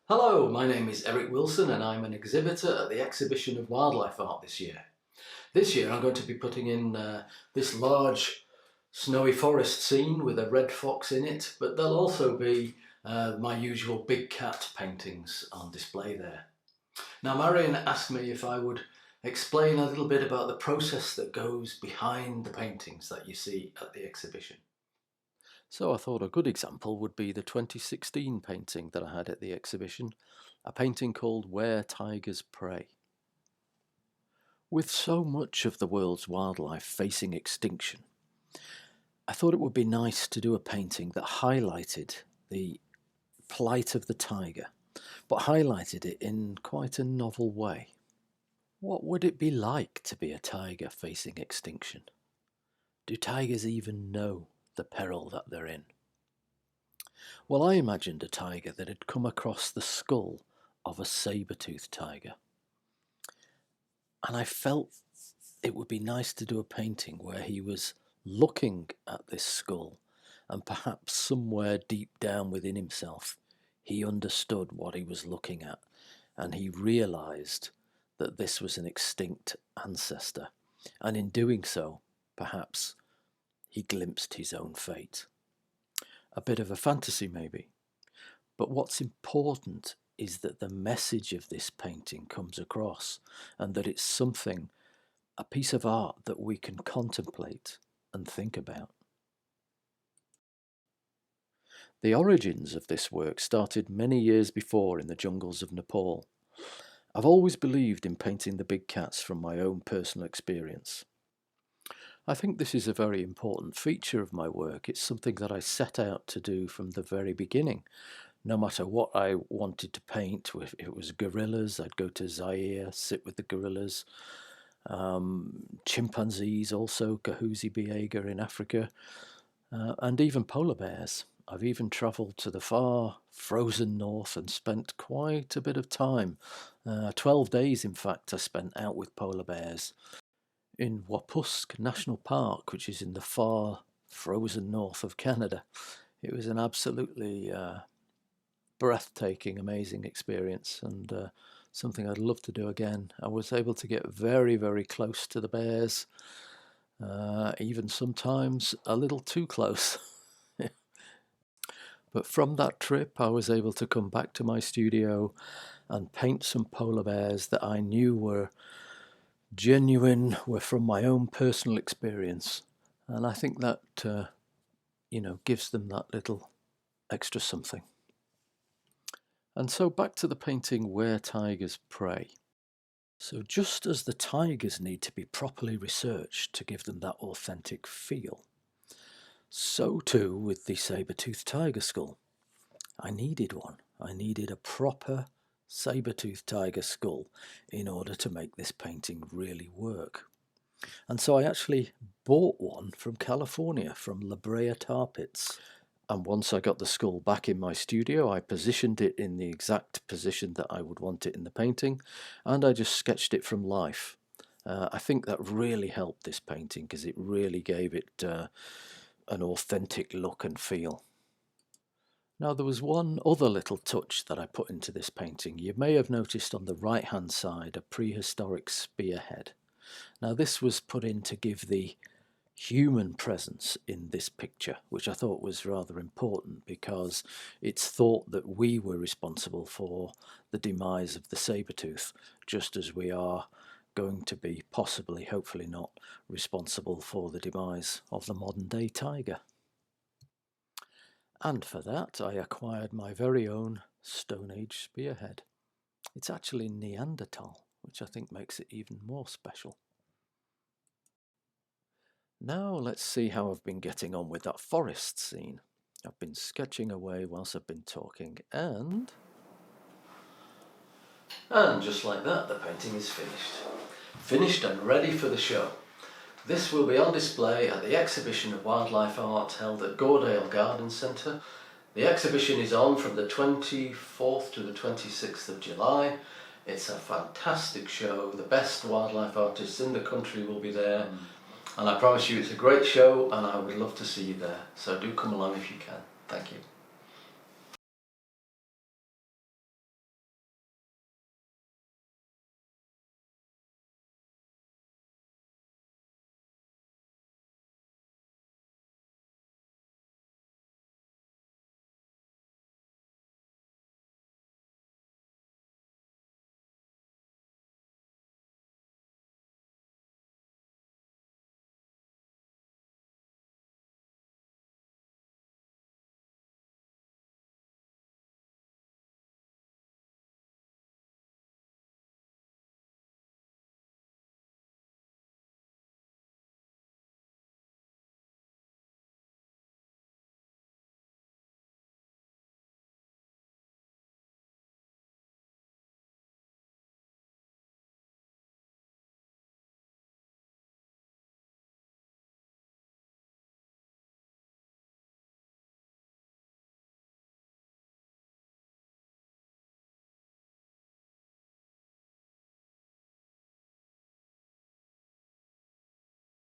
Hello, my name is Eric Wilson and I'm an exhibitor at the exhibition of Wildlife Art this year. This year I'm going to be putting in this large snowy forest scene with a red fox in it, but there'll also be my usual big cat paintings on display there. Now Marion asked me if I would explain a little bit about the process that goes behind the paintings that you see at the exhibition. So I thought a good example would be the 2016 painting that I had at the exhibition, a painting called Where Tigers Prey. With so much of the world's wildlife facing extinction, I thought it would be nice to do a painting that highlighted the plight of the tiger, but highlighted it in quite a novel way. What would it be like to be a tiger facing extinction? Do tigers even know the peril that they're in? Well, I imagined a tiger that had come across the skull of a saber-toothed tiger. And I felt it would be nice to do a painting where he was looking at this skull and perhaps somewhere deep down within himself he understood what he was looking at and he realised that this was an extinct ancestor, and in doing so, perhaps, he glimpsed his own fate. A bit of a fantasy maybe, but what's important is that the message of this painting comes across and that it's something, a piece of art that we can contemplate and think about. The origins of this work started many years before in the jungles of Nepal. I've always believed in painting the big cats from my own personal experience. I think this is a very important feature of my work. It's something that I set out to do from the very beginning. No matter what I wanted to paint, if it was gorillas, I'd go to Zaire, sit with the gorillas. Chimpanzees also, Kahuzi Biega in Africa, and even polar bears. I've even travelled to the far frozen north and spent quite a bit of time, 12 days in fact, I spent out with polar bears in Wapusk National Park, which is in the far frozen north of Canada. It was an absolutely breathtaking, amazing experience, and something I'd love to do again. I was able to get very, very close to the bears, even sometimes a little too close. But from that trip, I was able to come back to my studio and paint some polar bears that I knew were genuine, were from my own personal experience, and I think that gives them that little extra something. And so back to the painting Where Tigers Prey. So just as the tigers need to be properly researched to give them that authentic feel, so too with the saber-toothed tiger skull. I needed one. I needed a proper saber-toothed tiger skull in order to make this painting really work. And so I actually bought one from California, from La Brea tar pits. And once I got the skull back in my studio, I positioned it in the exact position that I would want it in the painting, and I just sketched it from life. I think that really helped this painting because it really gave it an authentic look and feel. Now there was one other little touch that I put into this painting. You may have noticed on the right hand side a prehistoric spearhead. Now this was put in to give the human presence in this picture, which I thought was rather important because it's thought that we were responsible for the demise of the saber-tooth, just as we are going to be possibly, hopefully not, responsible for the demise of the modern day tiger. And for that I acquired my very own Stone Age spearhead. It's actually Neanderthal, which I think makes it even more special. Now let's see how I've been getting on with that forest scene. I've been sketching away whilst I've been talking, and just like that, the painting is finished. Finished and ready for the show. This will be on display at the exhibition of Wildlife Art held at Goredale Garden Centre. The exhibition is on from the 24th to the 26th of July. It's a fantastic show. The best wildlife artists in the country will be there. And I promise you it's a great show and I would love to see you there. So do come along if you can. Thank you.